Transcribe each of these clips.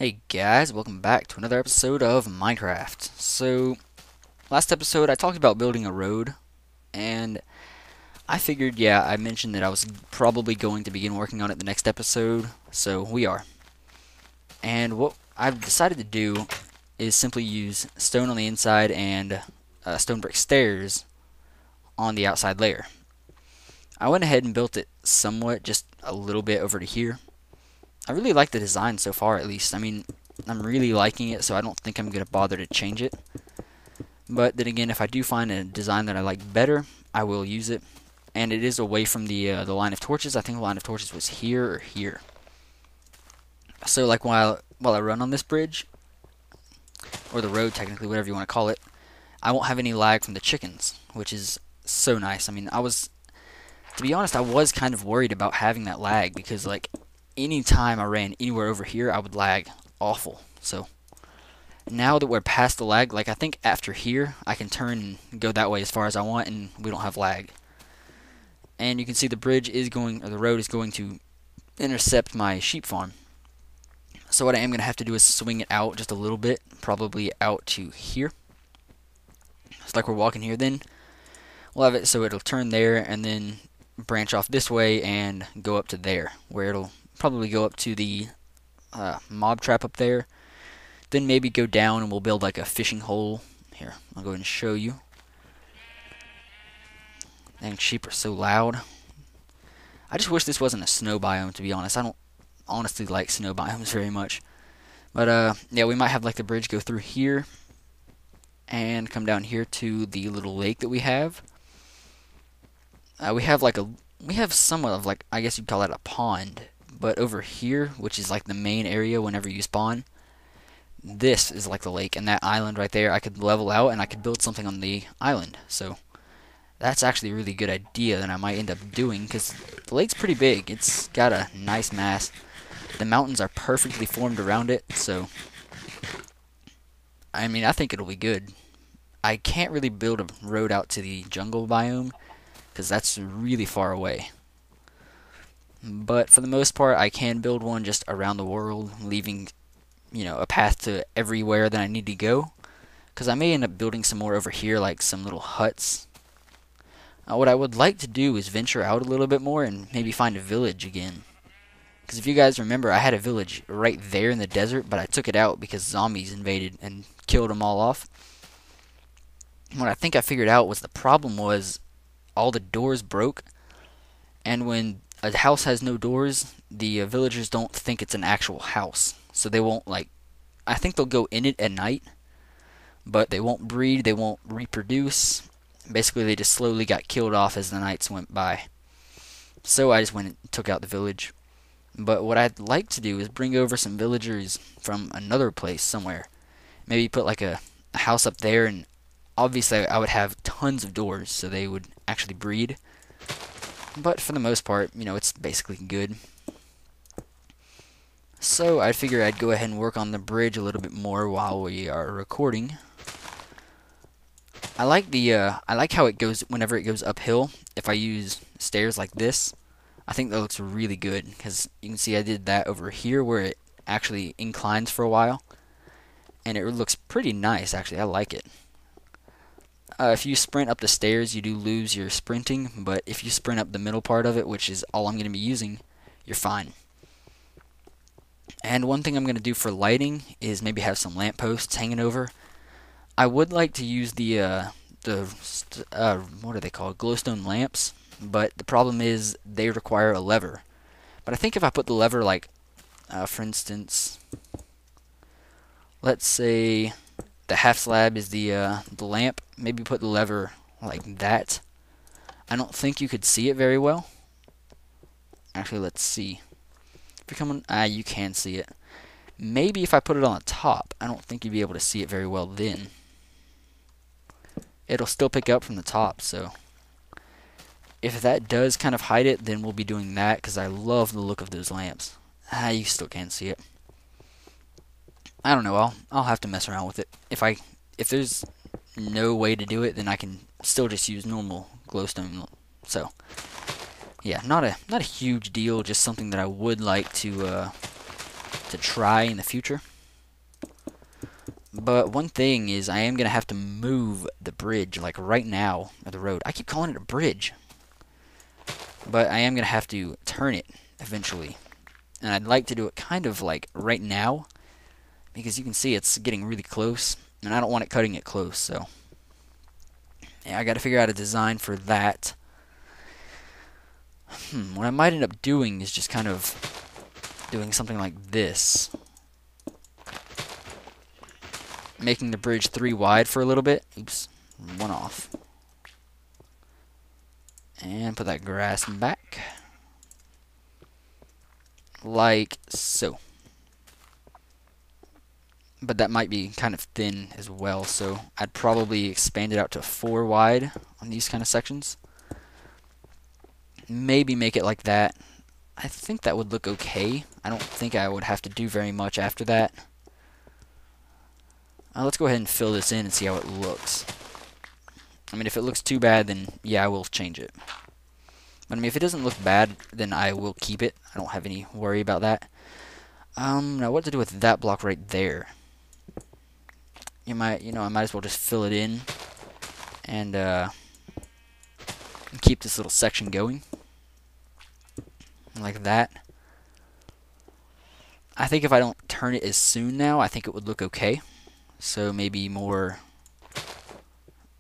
Hey guys, welcome back to another episode of Minecraft. So, last episode I talked about building a road, and I figured, I mentioned that I was probably going to begin working on it the next episode, so we are. And what I've decided to do is simply use stone on the inside and stone brick stairs on the outside layer. I went ahead and built it somewhat, just a little bit over to here. I really like the design so far, at least. I mean, I'm really liking it, so I don't think I'm going to bother to change it. But then again, if I do find a design that I like better, I will use it. And it is away from the line of torches. I think the line of torches was here or here. So, like, while I run on this bridge, or the road, technically, whatever you want to call it, I won't have any lag from the chickens, which is so nice. I mean, to be honest, I was kind of worried about having that lag, because, like, anytime I ran anywhere over here, I would lag awful. So now that we're past the lag, like I think after here, I can turn and go that way as far as I want, and we don't have lag. And you can see the bridge is going, or the road is going to intercept my sheep farm. So what I am going to have to do is swing it out just a little bit, probably out to here. It's like we're walking here, then we'll have it so it'll turn there and then branch off this way and go up to there, where it'll probably go up to the mob trap up there. Then maybe go down and we'll build like a fishing hole. Here, I'll go ahead and show you. Dang, sheep are so loud. I just wish this wasn't a snow biome, to be honest. I don't honestly like snow biomes very much. But yeah, we might have like the bridge go through here and come down here to the little lake that we have. We have somewhat of, like, I guess you'd call it a pond. But over here, which is like the main area whenever you spawn, this is like the lake, and that island right there I could level out and I could build something on the island. So that's actually a really good idea that I might end up doing, because the lake's pretty big. It's got a nice mass. The mountains are perfectly formed around it, so I mean, I think it'll be good. I can't really build a road out to the jungle biome, because that's really far away. But for the most part, I can build one just around the world, leaving, a path to everywhere that I need to go. Because I may end up building some more over here, like some little huts. What I would like to do is venture out a little bit more and maybe find a village again. Because if you guys remember, I had a village right there in the desert, but I took it out because zombies invaded and killed them all off. What I think I figured out was the problem was all the doors broke, and when a house has no doors, the villagers don't think it's an actual house. So they won't, I think they'll go in it at night, but they won't breed, they won't reproduce. Basically, they just slowly got killed off as the nights went by. So I just went and took out the village. But what I'd like to do is bring over some villagers from another place somewhere. Maybe put like a house up there, and obviously I would have tons of doors so they would actually breed. But for the most part, it's basically good. So I figure I'd go ahead and work on the bridge a little bit more while we are recording. I like how it goes whenever it goes uphill. If I use stairs like this, I think that looks really good, because you can see I did that over here where it actually inclines for a while, and it looks pretty nice actually. I like it. If you sprint up the stairs, you do lose your sprinting, but if you sprint up the middle part of it, which is all I'm going to be using, you're fine. And one thing I'm going to do for lighting is maybe have some lampposts hanging over. I would like to use the what are they called? Glowstone lamps, but the problem is they require a lever. But I think if I put the lever, like, for instance, let's say the half slab is the lamp. Maybe put the lever like that. I don't think you could see it very well. Actually, let's see. If you're coming, you can see it. Maybe if I put it on the top, I don't think you'd be able to see it very well then. It'll still pick up from the top, so if that does kind of hide it, then we'll be doing that, because I love the look of those lamps. You still can't see it. I don't know. I'll have to mess around with it. If there's no way to do it, then I can still just use normal glowstone. So yeah, not a huge deal. Just something that I would like to try in the future. But one thing is I am going to have to move the bridge, like right now, or the road. I keep calling it a bridge. But I am going to have to turn it eventually. And I'd like to do it kind of like right now, because you can see it's getting really close, and I don't want it cutting it close, so yeah, I got to figure out a design for that. What I might end up doing is just kind of doing something like this, making the bridge 3 wide for a little bit. Oops, 1 off. And put that grass back, like so. But that might be kind of thin as well, so I'd probably expand it out to 4 wide on these kind of sections. Maybe make it like that. I think that would look okay. I don't think I would have to do very much after that. Let's go ahead and fill this in and see how it looks. I mean, if it looks too bad, then yeah, I will change it. But I mean, if it doesn't look bad, then I will keep it. I don't have any worry about that. Now what to do with that block right there? I might as well just fill it in and keep this little section going like that. I think if I don't turn it as soon now, I think it would look okay. So maybe more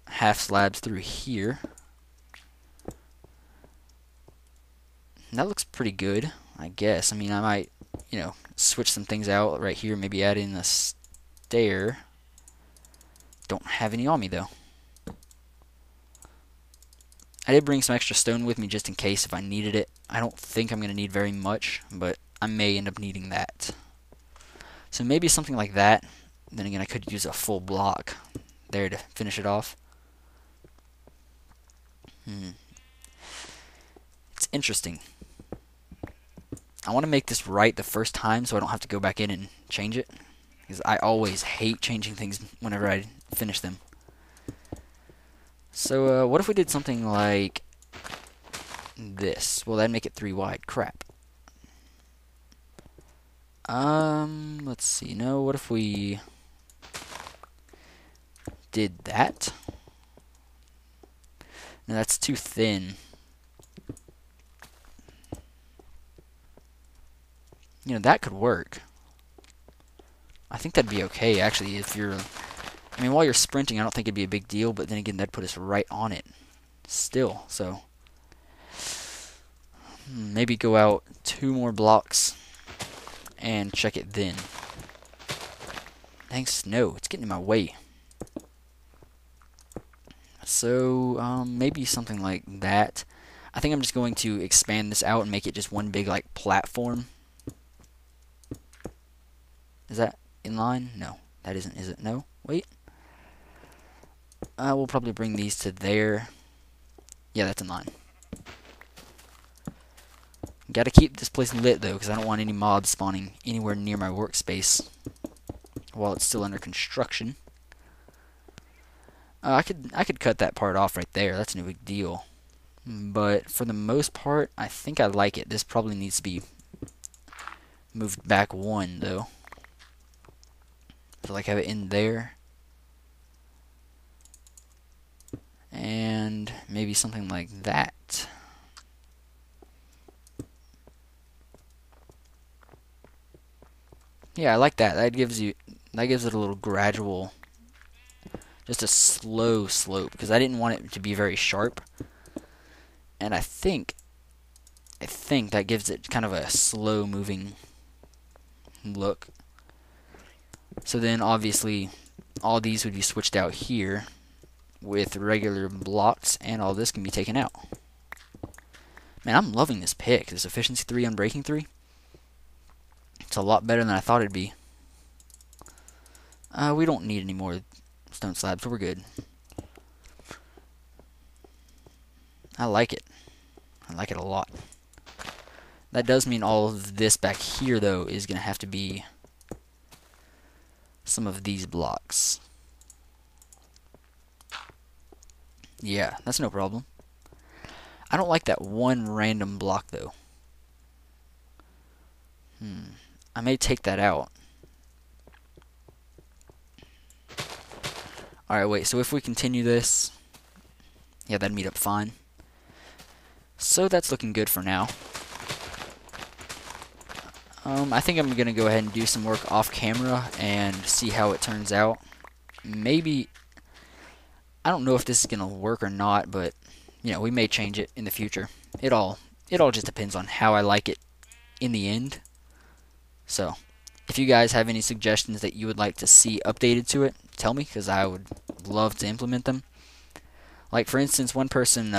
half slabs through here. And that looks pretty good, I guess. I mean, I might, switch some things out right here. Maybe add in a stair. Don't have any on me, though. I did bring some extra stone with me just in case if I needed it. I don't think I'm going to need very much, but I may end up needing that. So maybe something like that. Then again, I could use a full block there to finish it off. It's interesting. I want to make this right the first time so I don't have to go back in and change it, because I always hate changing things whenever I finish them. So what if we did something like this? Well, that'd make it 3 wide. Crap. Let's see. No, what if we did that? No, that's too thin. That could work. I think that'd be okay, actually, if you're... I mean, while you're sprinting, I don't think it'd be a big deal, but then again, that'd put us right on it still, so... maybe go out 2 more blocks and check it then. Thanks, no, it's getting in my way. So, maybe something like that. I think I'm just going to expand this out and make it just one big, like, platform. Is that in line? No, that isn't, is it? No? Wait. We'll probably bring these to there. Yeah, that's in line. Gotta keep this place lit, though, because I don't want any mobs spawning anywhere near my workspace while it's still under construction. I could cut that part off right there. That's no big deal. But for the most part, I think I like it. This probably needs to be moved back 1, though. So, like, have it in there. And maybe something like that. Yeah, I like that. That gives it a little gradual, just a slow slope, because I didn't want it to be very sharp. And I think that gives it kind of a slow moving look. So then obviously all these would be switched out here with regular blocks, and all this can be taken out. Man, I'm loving this pick. This efficiency 3 on breaking 3. It's a lot better than I thought it'd be. We don't need any more stone slabs, so we're good. I like it. I like it a lot. That does mean all of this back here, though, is going to have to be some of these blocks. Yeah, that's no problem. I don't like that one random block, though. I may take that out. Alright, wait, so if we continue this, yeah, that'd meet up fine. So that's looking good for now. I think I'm going to go ahead and do some work off camera and see how it turns out. Maybe, I don't know if this is going to work or not, but, you know, we may change it in the future. It all just depends on how I like it in the end. So, if you guys have any suggestions that you would like to see updated to it, tell me, because I would love to implement them. Like, for instance, one person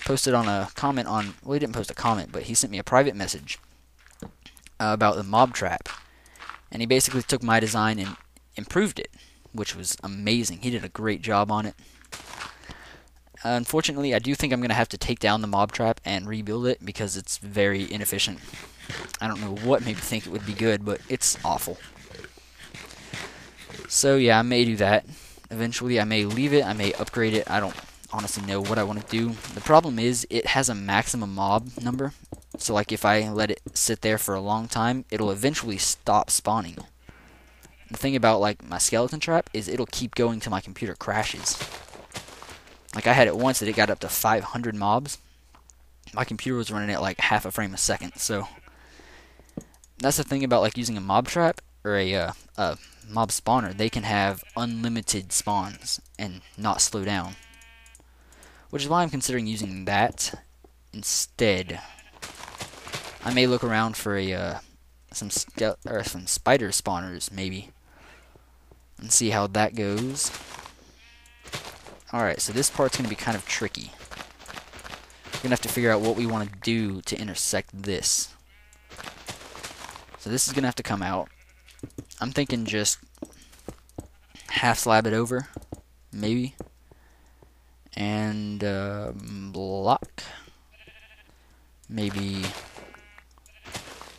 posted on a comment on, well, he didn't post a comment, but he sent me a private message about the mob trap. And he basically took my design and improved it, which was amazing. He did a great job on it. Unfortunately, I do think I'm going to have to take down the mob trap and rebuild it because it's very inefficient. I don't know what made me think it would be good, but it's awful. So yeah, I may do that. Eventually, I may leave it, I may upgrade it. I don't honestly know what I want to do. The problem is, it has a maximum mob number. So like if I let it sit there for a long time, it'll eventually stop spawning. The thing about like my skeleton trap is it'll keep going till my computer crashes. Like I had it once that it got up to 500 mobs. My computer was running at like half a frame a second. So that's the thing about like using a mob trap or a mob spawner. They can have unlimited spawns and not slow down, which is why I'm considering using that instead. I may look around for a some spider spawners maybe and see how that goes. Alright, so this part's going to be kind of tricky. We're going to have to figure out what we want to do to intersect this. So this is going to have to come out. I'm thinking just half slab it over, maybe. And block. Maybe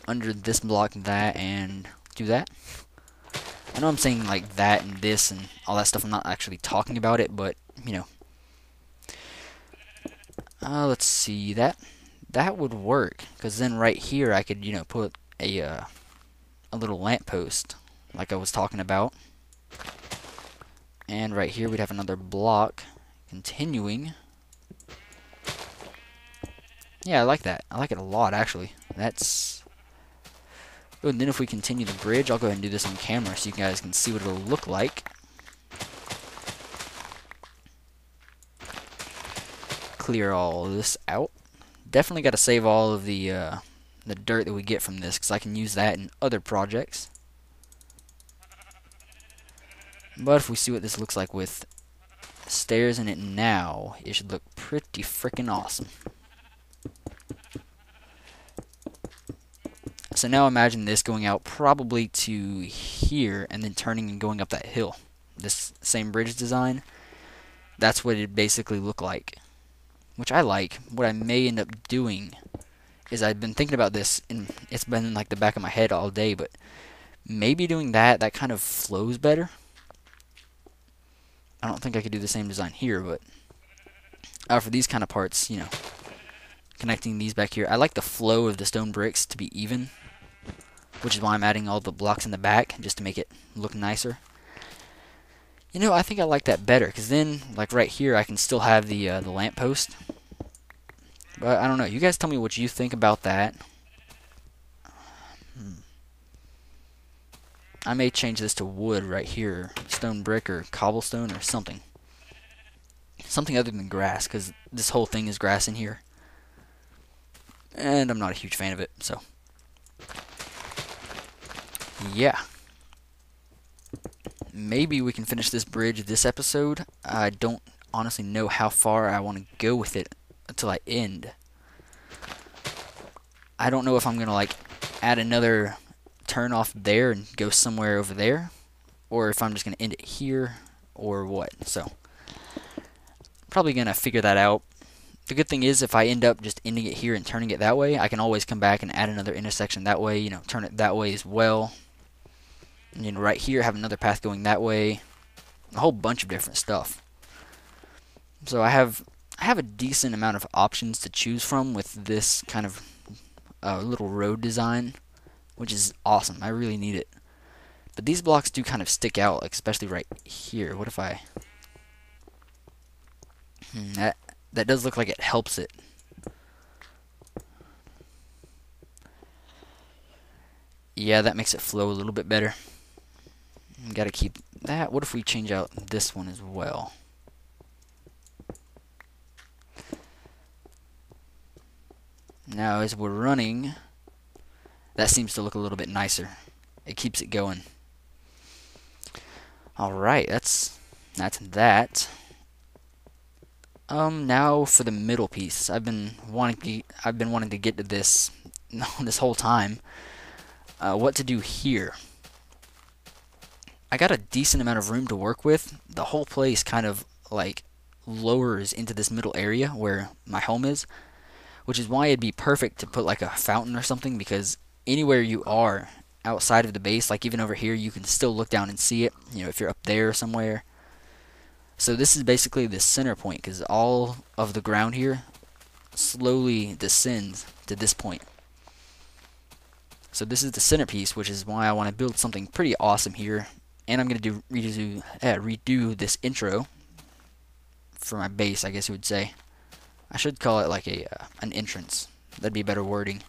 under this block that and do that. I know I'm saying like that and this and all that stuff. I'm not actually talking about it, but you know. Let's see, that would work, because then right here I could, you know, put a little lamppost like I was talking about, and right here we'd have another block continuing. Yeah, I like that. I like it a lot, actually. That's good. And then if we continue the bridge, I'll go ahead and do this on camera so you guys can see what it'll look like. Clear all this out. Definitely got to save all of the dirt that we get from this, because I can use that in other projects. But if we see what this looks like with stairs in it now, it should look pretty freaking awesome. So now imagine this going out probably to here and then turning and going up that hill. This same bridge design, that's what it basically look like, which I like. What I may end up doing is, I've been thinking about this and it's been in like the back of my head all day, but maybe doing that kind of flows better. I don't think I could do the same design here, but for these kind of parts, you know, connecting these back here, I like the flow of the stone bricks to be even, which is why I'm adding all the blocks in the back, just to make it look nicer. You know, I think I like that better, because then, like right here, I can still have the lamppost. But I don't know. You guys tell me what you think about that. I may change this to wood right here, stone brick or cobblestone or something. Something other than grass, because this whole thing is grass in here. And I'm not a huge fan of it, so. Yeah. Maybe we can finish this bridge this episode. I don't honestly know how far I want to go with it until I end. I don't know if I'm going to like add another turn off there and go somewhere over there, or if I'm just going to end it here, or what. So, probably going to figure that out. The good thing is, if I end up just ending it here and turning it that way, I can always come back and add another intersection that way, you know, turn it that way as well. And then right here, have another path going that way. A whole bunch of different stuff. So I have a decent amount of options to choose from with this kind of little road design, which is awesome. I really need it. But these blocks do kind of stick out, like especially right here. What if I... that does look like it helps it. Yeah, that makes it flow a little bit better. Gotta keep that. What if we change out this one as well? Now, as we're running, that seems to look a little bit nicer. It keeps it going. Alright, that's that. Now for the middle piece. I've been wanting to get to this this whole time. What to do here? I got a decent amount of room to work with. The whole place kind of like lowers into this middle area where my home is, which is why it'd be perfect to put like a fountain or something, because anywhere you are outside of the base, like even over here, you can still look down and see it, you know, if you're up there somewhere. So this is basically the center point, because all of the ground here slowly descends to this point. So this is the centerpiece, which is why I want to build something pretty awesome here. And I'm going to redo this intro for my base, I guess you would say. I should call it like an entrance. That'd be better wording.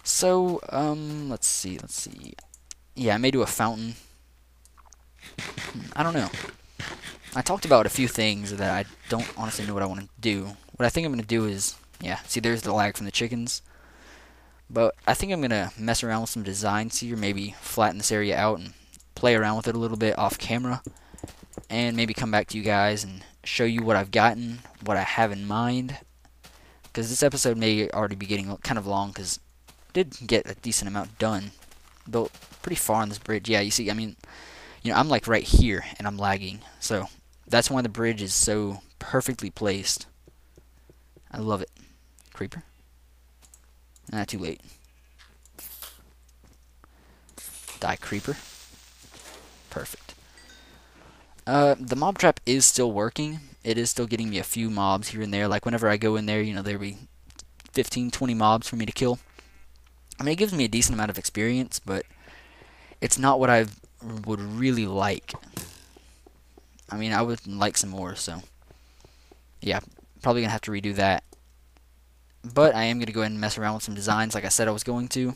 So, let's see. Yeah, I may do a fountain. I don't know. I talked about a few things that I don't honestly know what I want to do. What I think I'm going to do is, yeah, see there's the lag from the chickens. But I think I'm going to mess around with some designs here, maybe flatten this area out and play around with it a little bit off camera. And maybe come back to you guys and show you what I've gotten, what I have in mind. Because this episode may already be getting kind of long, because I did get a decent amount done. Built pretty far on this bridge. Yeah, you see, I mean, you know, I'm like right here, and I'm lagging. So that's why the bridge is so perfectly placed. I love it. Creeper? Not too late. Die, creeper. Perfect. The mob trap is still working. It is still getting me a few mobs here and there. Like whenever I go in there, you know, there'll be 15, 20 mobs for me to kill. I mean, it gives me a decent amount of experience, but it's not what I would really like. I mean, I would like some more, so yeah, probably gonna have to redo that. But I am gonna go ahead and mess around with some designs like I said I was going to,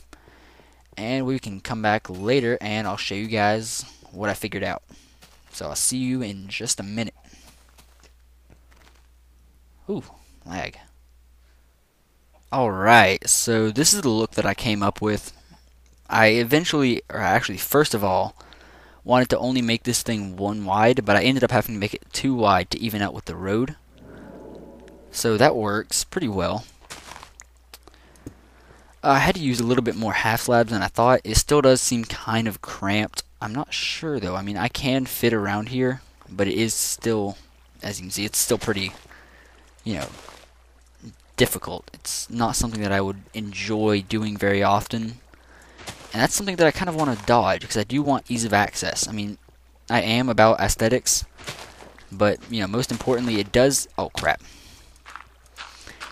and we can come back later and I'll show you guys what I figured out. So I'll see you in just a minute. Ooh, lag. Alright, so this is the look that I came up with. I eventually, or actually first of all, wanted to only make this thing 1 wide, but I ended up having to make it 2 wide to even out with the road. So that works pretty well. I had to use a little bit more half slabs than I thought. It still does seem kind of cramped. I'm not sure though. I mean, I can fit around here, but it is still, as you can see, it's still pretty, you know, difficult. It's not something that I would enjoy doing very often. And that's something that I kind of want to dodge, because I do want ease of access. I mean, I am about aesthetics, but, you know, most importantly, it does, oh crap.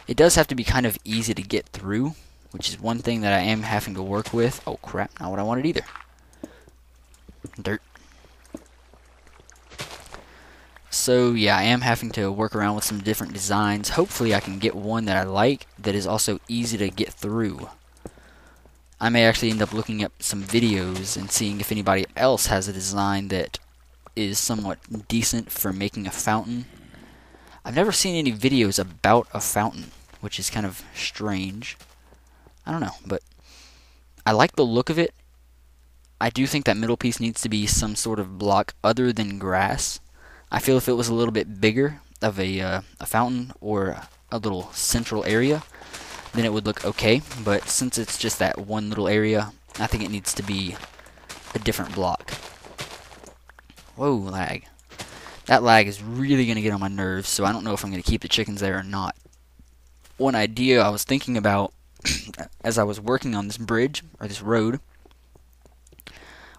It does have to be kind of easy to get through, which is one thing that I am having to work with. Oh crap, not what I wanted either. Dirt. So yeah, I am having to work around with some different designs. Hopefully I can get one that I like that is also easy to get through. I may actually end up looking up some videos and seeing if anybody else has a design that is somewhat decent for making a fountain. I've never seen any videos about a fountain, which is kind of strange. I don't know, but I like the look of it. I do think that middle piece needs to be some sort of block other than grass. I feel if it was a little bit bigger of a fountain or a little central area, then it would look okay. But since it's just that one little area, I think it needs to be a different block. Whoa, lag. That lag is really going to get on my nerves, so I don't know if I'm going to keep the chickens there or not. One idea I was thinking about as I was working on this bridge, or this road,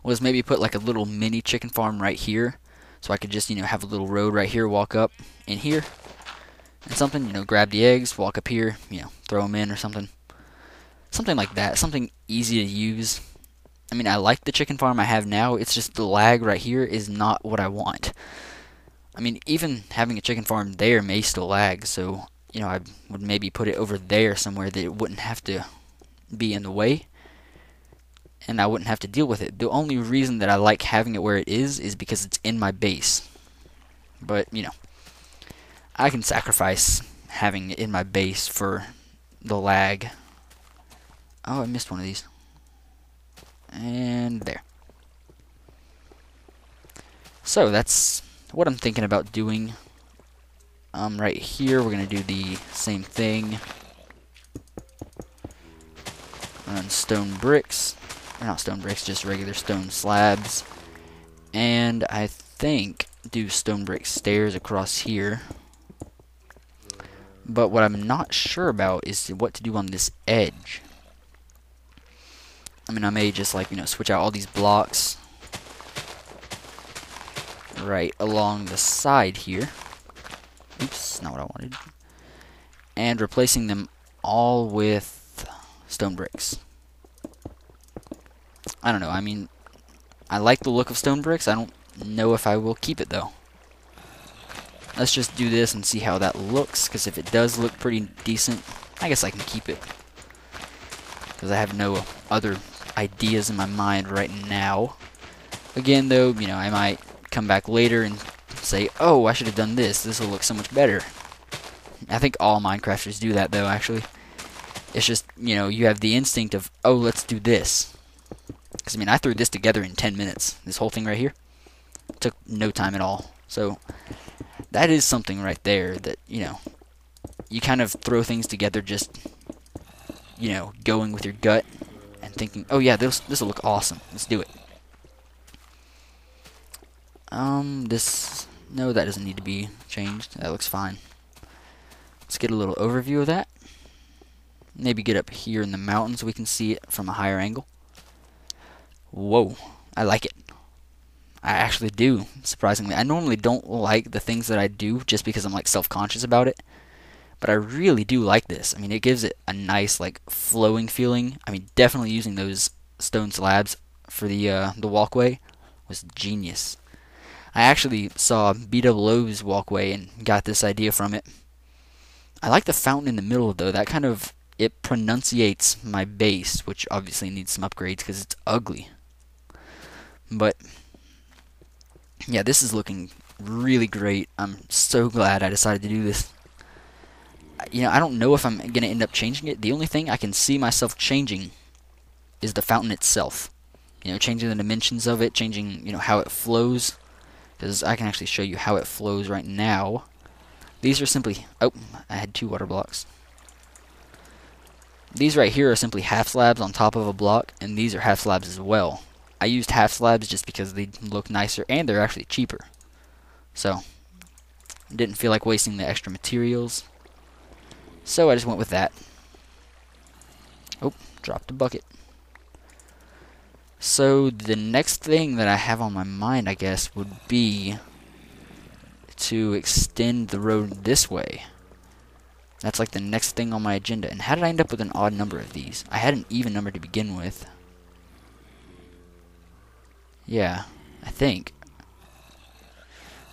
was maybe put like a little mini chicken farm right here, so I could just, you know, have a little road right here, walk up in here, and something, you know, grab the eggs, walk up here, you know, throw them in or something. Something like that, something easy to use. I mean, I like the chicken farm I have now. It's just the lag right here is not what I want. I mean, even having a chicken farm there may still lag, so, you know, I would maybe put it over there somewhere that it wouldn't have to be in the way, and I wouldn't have to deal with it. The only reason that I like having it where it is because it's in my base. But, you know, I can sacrifice having it in my base for the lag. Oh, I missed one of these. And there. So that's what I'm thinking about doing. Right here, we're going to do the same thing. Run stone bricks. Or not stone bricks, just regular stone slabs. And I think do stone brick stairs across here. But what I'm not sure about is what to do on this edge. I mean, I may just, like, you know, switch out all these blocks right along the side here. Oops, not what I wanted. And replacing them all with stone bricks. I don't know, I mean, I like the look of stone bricks. I don't know if I will keep it, though. Let's just do this and see how that looks, because if it does look pretty decent, I guess I can keep it. Because I have no other ideas in my mind right now. Again, though, you know, I might come back later and say, oh, I should have done this. This will look so much better. I think all Minecrafters do that, though, actually. It's just, you know, you have the instinct of, oh, let's do this. Because, I mean, I threw this together in 10 minutes. This whole thing right here. It took no time at all. So, that is something right there that, you know, you kind of throw things together just, you know, going with your gut and thinking, oh yeah, this will look awesome. Let's do it. No, that doesn't need to be changed. That looks fine. Let's get a little overview of that. Maybe get up here in the mountains so we can see it from a higher angle. Whoa, I like it. I actually do, surprisingly. I normally don't like the things that I do just because I'm, like, self-conscious about it. But I really do like this. I mean, it gives it a nice, like, flowing feeling. I mean, definitely using those stone slabs for the walkway was genius. I actually saw BWO's walkway and got this idea from it. I like the fountain in the middle, though. That kind of, it pronunciates my base, which obviously needs some upgrades because it's ugly. But yeah, this is looking really great. I'm so glad I decided to do this. You know, I don't know if I'm going to end up changing it. The only thing I can see myself changing is the fountain itself. You know, changing the dimensions of it, changing, you know, how it flows. Because I can actually show you how it flows right now. These are simply... Oh, I had 2 water blocks. These right here are simply half slabs on top of a block, and these are half slabs as well. I used half slabs just because they look nicer, and they're actually cheaper. So, didn't feel like wasting the extra materials. So I just went with that. Oh, dropped a bucket. So the next thing that I have on my mind, I guess, would be to extend the road this way. That's like the next thing on my agenda. And how did I end up with an odd number of these? I had an even number to begin with. Yeah, I think.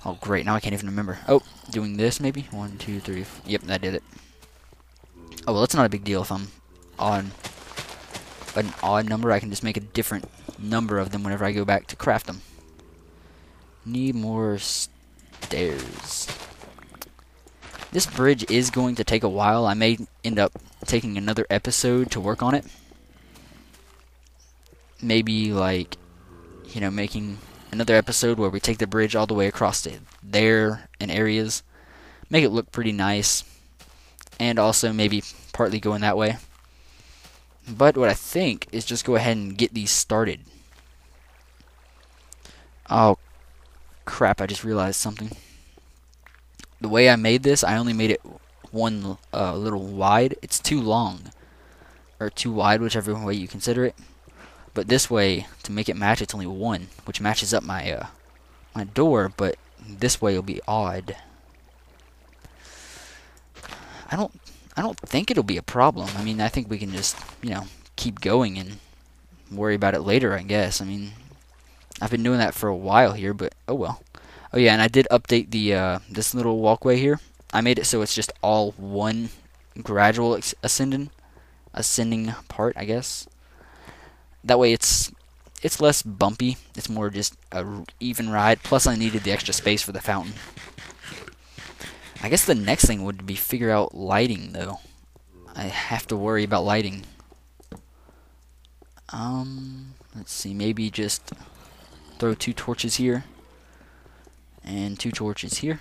Oh, great. Now I can't even remember. Oh, doing this maybe? 1, 2, 3, 4. Yep, that did it. Oh, well, that's not a big deal if I'm on an odd number. I can just make a different number of them whenever I go back to craft them. Need more stairs. This bridge is going to take a while. I may end up taking another episode to work on it. Maybe, like, you know, making another episode where we take the bridge all the way across to there in areas. Make it look pretty nice. And also maybe partly going that way. But what I think is just go ahead and get these started. Oh, crap, I just realized something. The way I made this, I only made it one little wide. It's too long. Or too wide, whichever way you consider it. But this way, to make it match, it's only 1, which matches up my my door, but this way will be odd. I don't think it'll be a problem. I mean, I think we can just, you know, keep going and worry about it later, I guess. I mean, I've been doing that for a while here, but oh well. Oh yeah, and I did update the this little walkway here. I made it so it's just all one gradual ascending part, I guess. That way it's less bumpy. It's more just a even ride. Plus, I needed the extra space for the fountain. I guess the next thing would be figure out lighting, though. I have to worry about lighting. Let's see. Maybe just throw 2 torches here and 2 torches here.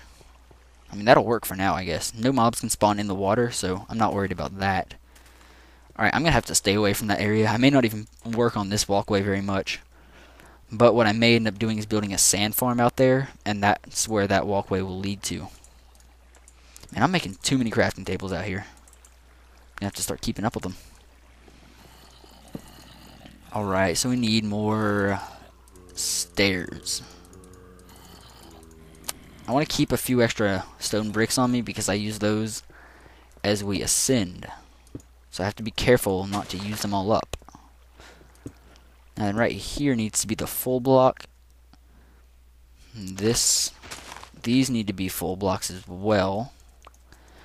I mean, that'll work for now, I guess. No mobs can spawn in the water, so I'm not worried about that. Alright, I'm going to have to stay away from that area. I may not even work on this walkway very much. But what I may end up doing is building a sand farm out there, and that's where that walkway will lead to. And I'm making too many crafting tables out here. I'm going to have to start keeping up with them. Alright, so we need more stairs. I want to keep a few extra stone bricks on me because I use those as we ascend. So I have to be careful not to use them all up. And right here needs to be the full block. These need to be full blocks as well.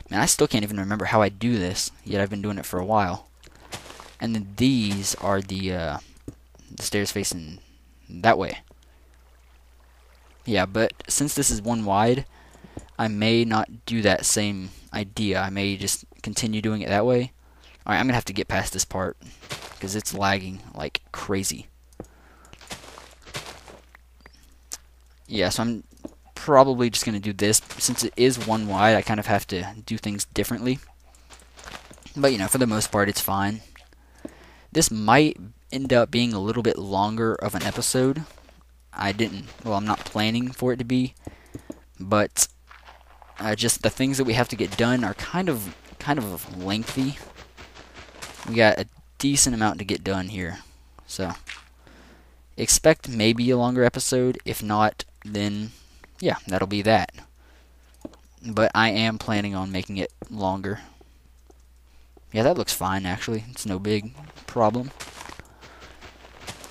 Man, I still can't even remember how I do this, yet I've been doing it for a while. And then these are the stairs facing that way. Yeah, but since this is one wide, I may not do that same idea. I may just continue doing it that way. Alright, I'm going to have to get past this part, because it's lagging like crazy. Yeah, so I'm probably just going to do this. Since it is one wide, I kind of have to do things differently. But, you know, for the most part, it's fine. This might end up being a little bit longer of an episode. I'm not planning for it to be. But just the things that we have to get done are kind of lengthy. We got a decent amount to get done here. So, expect maybe a longer episode. If not, then, yeah, that'll be that. But I am planning on making it longer. Yeah, that looks fine, actually. It's no big problem.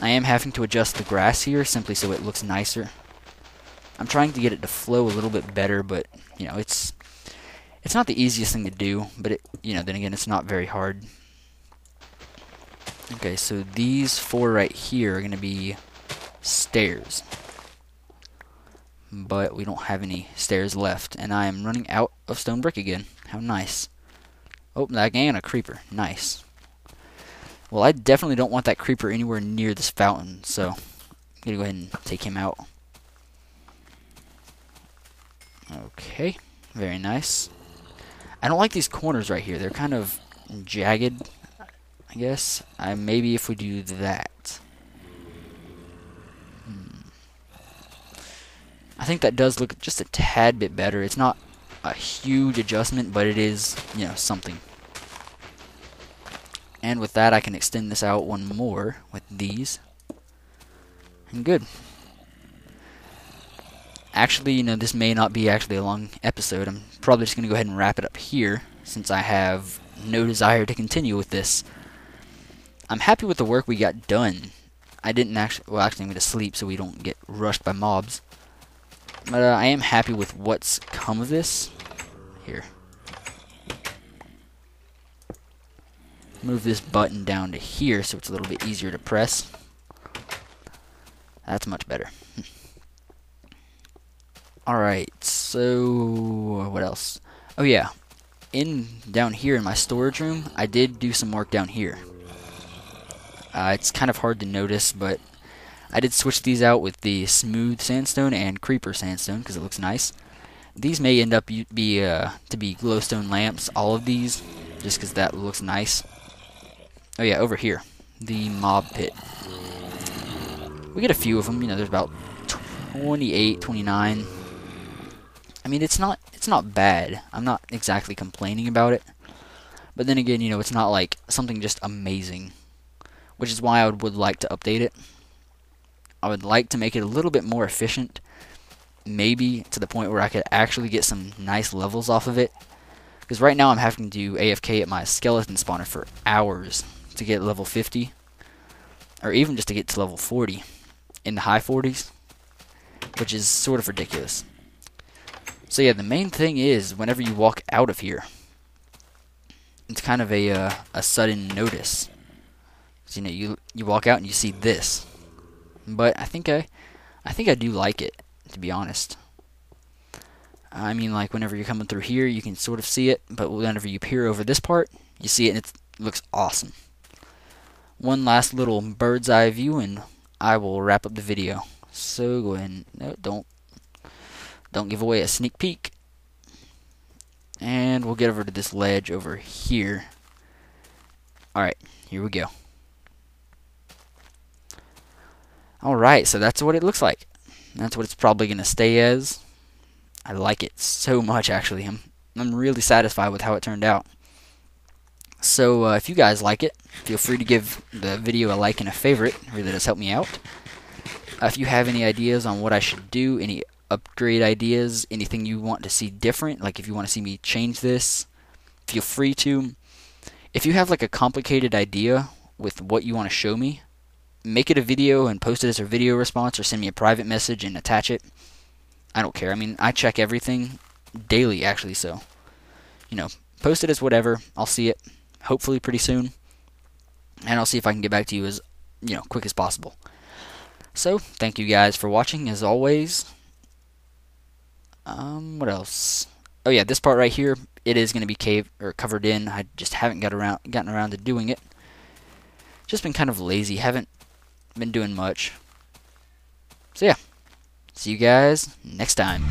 I am having to adjust the grass here, simply so it looks nicer. I'm trying to get it to flow a little bit better, but, you know, it's not the easiest thing to do, but, then again, it's not very hard. Okay, so these 4 right here are going to be stairs. But we don't have any stairs left, and I am running out of stone brick again. How nice. Oh, and a creeper. Nice. Well, I definitely don't want that creeper anywhere near this fountain, so I'm going to go ahead and take him out. Okay, very nice. I don't like these corners right here. They're kind of jagged, I guess. Maybe if we do that. I think that does look just a tad bit better. It's not a huge adjustment, but it is, something. And with that, I can extend this out one more with these. And good. Actually, this may not be actually a long episode. I'm probably just going to go ahead and wrap it up here, since I have no desire to continue with this. I'm happy with the work we got done. I didn't actually, I'm going to sleep so we don't get rushed by mobs. But I am happy with what's come of this. Here. Move this button down to here so it's a little bit easier to press. That's much better. Alright, so what else? Oh yeah, down here in my storage room, I did do some work down here. It's kind of hard to notice, but I did switch these out with the smooth sandstone and creeper sandstone because it looks nice. These may end up to be glowstone lamps, all of these, just because that looks nice. Oh yeah, over here, the mob pit. We get a few of them. There's about 28, 29. I mean, it's not bad. I'm not exactly complaining about it. But then again, it's not like something just amazing, which is why I would like to update it. I would like to make it a little bit more efficient, maybe to the point where I could actually get some nice levels off of it. Because right now I'm having to do AFK at my skeleton spawner for hours to get level 50. or even just to get to level 40 in the high 40s, which is sort of ridiculous. So yeah, the main thing is whenever you walk out of here, it's kind of a sudden notice. So, you walk out and you see this, but I think I do like it, to be honest. I mean, like whenever you're coming through here, you can sort of see it, but whenever you peer over this part, you see it and it looks awesome. One last little bird's eye view, and I will wrap up the video. So go ahead and don't give away a sneak peek. And we'll get over to this ledge over here. Alright, here we go. Alright, so that's what it looks like. That's what it's probably going to stay as. I like it so much, actually. I'm really satisfied with how it turned out. So if you guys like it, feel free to give the video a like and a favorite. It really does help me out. If you have any ideas on what I should do, any upgrade ideas, anything you want to see different, like if you want to see me change this, feel free to. If you have like a complicated idea with what you want to show me, make it a video and post it as a video response, or send me a private message and attach it. I don't care. I mean, I check everything daily, actually, so, post it as whatever. I'll see it, hopefully pretty soon, and I'll see if I can get back to you as, quick as possible. So, thank you guys for watching, as always. What else? Oh yeah, this part right here, it is going to be covered in. I just haven't gotten around to doing it. Just been kind of lazy, haven't been doing much. So yeah, see you guys next time.